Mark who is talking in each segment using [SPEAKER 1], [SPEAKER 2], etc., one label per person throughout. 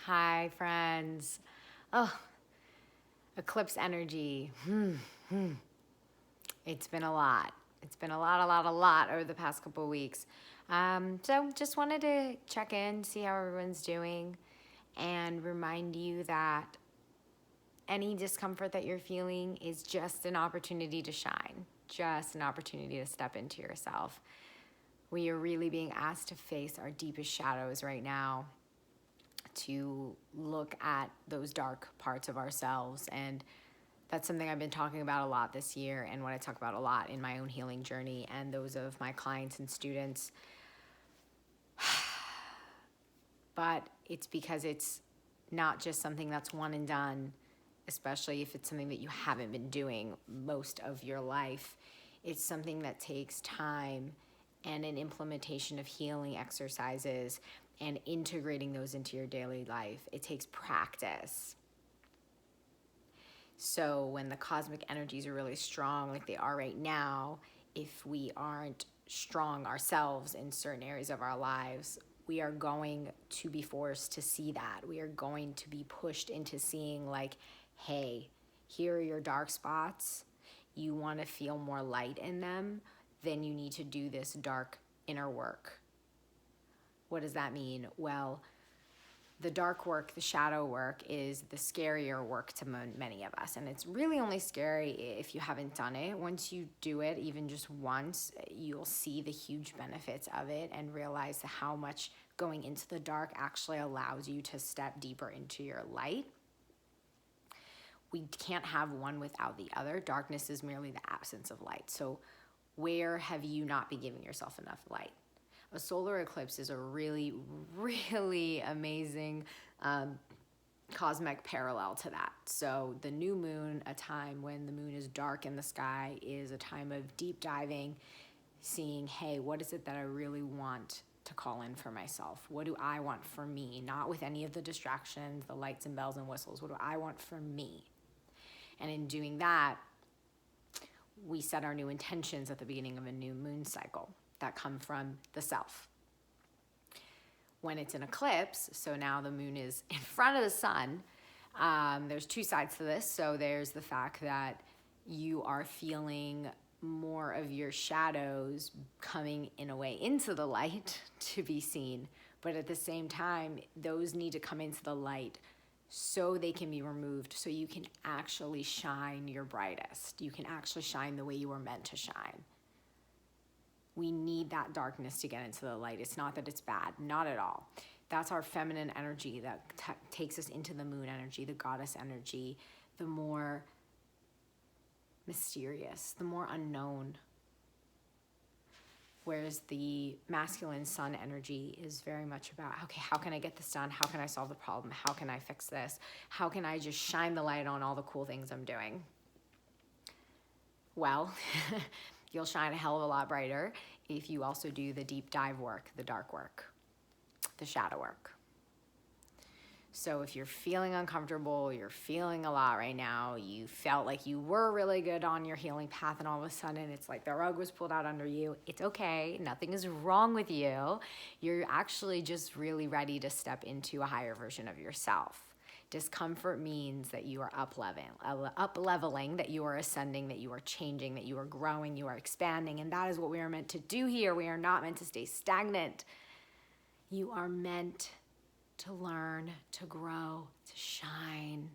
[SPEAKER 1] Hi, friends. Oh, eclipse energy. It's been a lot. It's been a lot over the past couple of weeks. So just wanted to check in, see how everyone's doing, and remind you that any discomfort that you're feeling is just an opportunity to shine, just an opportunity to step into yourself. We are really being asked to face our deepest shadows right now, to look at those dark parts of ourselves. And that's something I've been talking about a lot this year, and what I talk about a lot in my own healing journey and those of my clients and students. But it's because it's not just something that's one and done, especially if it's something that you haven't been doing most of your life. It's something that takes time and an implementation of healing exercises and integrating those into your daily life. It takes practice. So when the cosmic energies are really strong, like they are right now, if we aren't strong ourselves in certain areas of our lives, we are going to be forced to see that. We are going to be pushed into seeing, like, hey, here are your dark spots. You want to feel more light in them, then you need to do this dark inner work. What does that mean? Well, the dark work, the shadow work, is the scarier work to many of us. And it's really only scary if you haven't done it. Once you do it, even just once, you'll see the huge benefits of it and realize how much going into the dark actually allows you to step deeper into your light. We can't have one without the other. Darkness is merely the absence of light. So where have you not been giving yourself enough light? A solar eclipse is a really, really amazing cosmic parallel to that. So the new moon, a time when the moon is dark in the sky, is a time of deep diving, seeing, hey, what is it that I really want to call in for myself? What do I want for me? Not with any of the distractions, the lights and bells and whistles. What do I want for me? And in doing that, we set our new intentions at the beginning of a new moon cycle that come from the self. When it's an eclipse, so now the moon is in front of the sun, there's two sides to this. So there's the fact that you are feeling more of your shadows coming in a way into the light to be seen. But at the same time, those need to come into the light so they can be removed, so you can actually shine your brightest. You can actually shine the way you were meant to shine. We need that darkness to get into the light. It's not that it's bad, not at all. That's our feminine energy that takes us into the moon energy, the goddess energy, the more mysterious, the more unknown. Whereas the masculine sun energy is very much about, okay, how can I get this done? How can I solve the problem? How can I fix this? How can I just shine the light on all the cool things I'm doing? Well, you'll shine a hell of a lot brighter if you also do the deep dive work, the dark work, the shadow work. So if you're feeling uncomfortable, you're feeling a lot right now, you felt like you were really good on your healing path, and all of a sudden it's like the rug was pulled out under you, it's okay. Nothing is wrong with you. You're actually just really ready to step into a higher version of yourself. Discomfort means that you are up-leveling, that you are ascending, that you are changing, that you are growing, you are expanding, and that is what we are meant to do here. We are not meant to stay stagnant. You are meant to learn, to grow, to shine.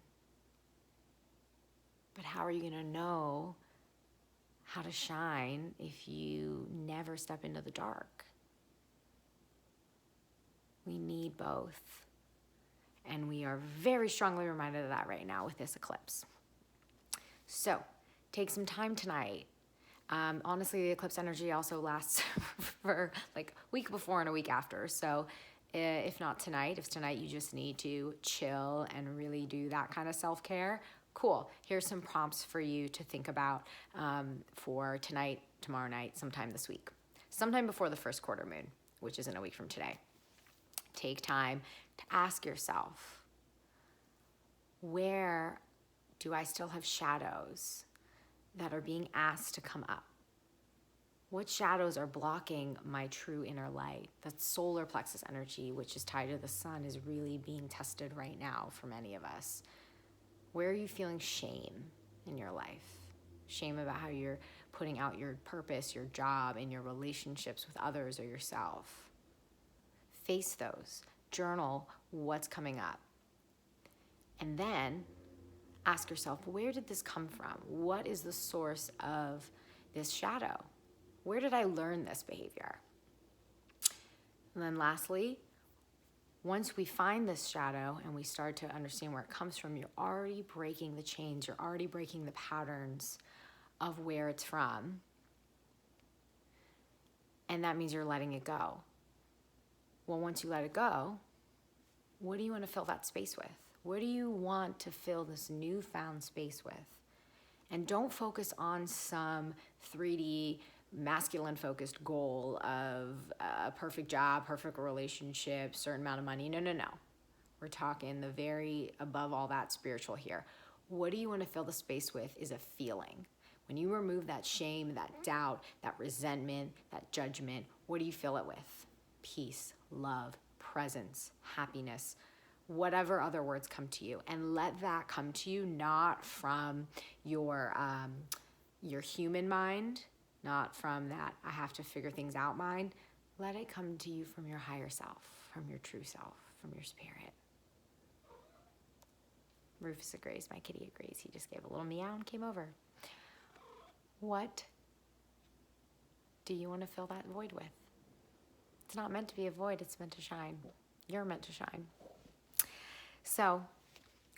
[SPEAKER 1] But how are you going to know how to shine if you never step into the dark? We need both. And we are very strongly reminded of that right now with this eclipse. So take some time tonight. Honestly, the eclipse energy also lasts for like a week before and a week after. So if not tonight, if tonight you just need to chill and really do that kind of self-care, cool. Here's some prompts for you to think about for tonight, tomorrow night, sometime this week. Sometime before the first quarter moon, which is in a week from today. Take time to ask yourself, where do I still have shadows that are being asked to come up? What shadows are blocking my true inner light? That solar plexus energy, which is tied to the sun, is really being tested right now for many of us. Where are you feeling shame in your life? Shame about how you're putting out your purpose, your job, and your relationships with others or yourself. Face those. Journal what's coming up. And then ask yourself, where did this come from? What is the source of this shadow? Where did I learn this behavior? And then lastly, once we find this shadow and we start to understand where it comes from, you're already breaking the chains, you're already breaking the patterns of where it's from. And that means you're letting it go. Well, once you let it go, what do you want to fill that space with? What do you want to fill this newfound space with? And don't focus on some 3D masculine focused goal of a perfect job, perfect relationship, certain amount of money. No. We're talking the very above all that spiritual here. What do you want to fill the space with is a feeling. When you remove that shame, that doubt, that resentment, that judgment, what do you fill it with? Peace, love, presence, happiness, whatever other words come to you. And let that come to you not from your human mind, not from that I have to figure things out mind. Let it come to you from your higher self, from your true self, from your spirit. Rufus agrees. My kitty agrees. He just gave a little meow and came over. What do you want to fill that void with? It's not meant to be a void. It's meant to shine. You're meant to shine. So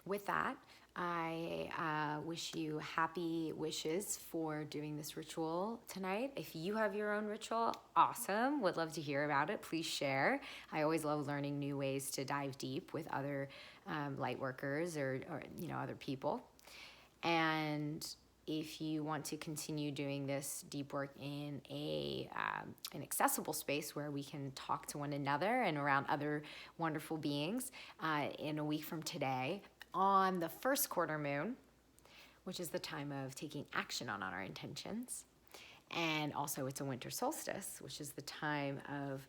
[SPEAKER 1] with that, I wish you happy wishes for doing this ritual tonight. If you have your own ritual, awesome. Would love to hear about it. Please share. I always love learning new ways to dive deep with other light workers or other people. And if you want to continue doing this deep work in an accessible space where we can talk to one another and around other wonderful beings, in a week from today, on the first quarter moon, which is the time of taking action on our intentions. And also it's a winter solstice, which is the time of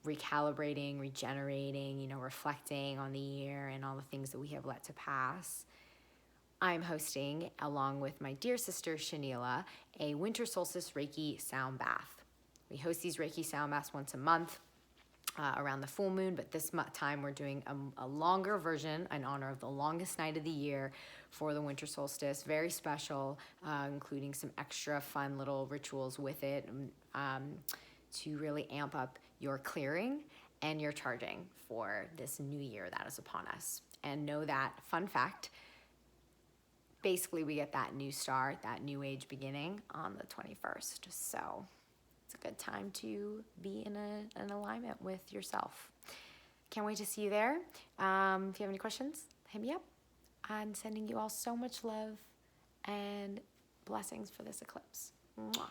[SPEAKER 1] recalibrating, regenerating, reflecting on the year and all the things that we have let to pass. I'm hosting, along with my dear sister Shanila, a winter solstice Reiki sound bath. We host these Reiki sound baths once a month around the full moon, but this time we're doing a longer version in honor of the longest night of the year for the winter solstice. Very special, including some extra fun little rituals with it to really amp up your clearing and your charging for this new year that is upon us. And know that, fun fact, basically we get that new start, that new age beginning on the 21st. So it's a good time to be in an alignment with yourself. Can't wait to see you there. If you have any questions, hit me up. I'm sending you all so much love and blessings for this eclipse. Mwah.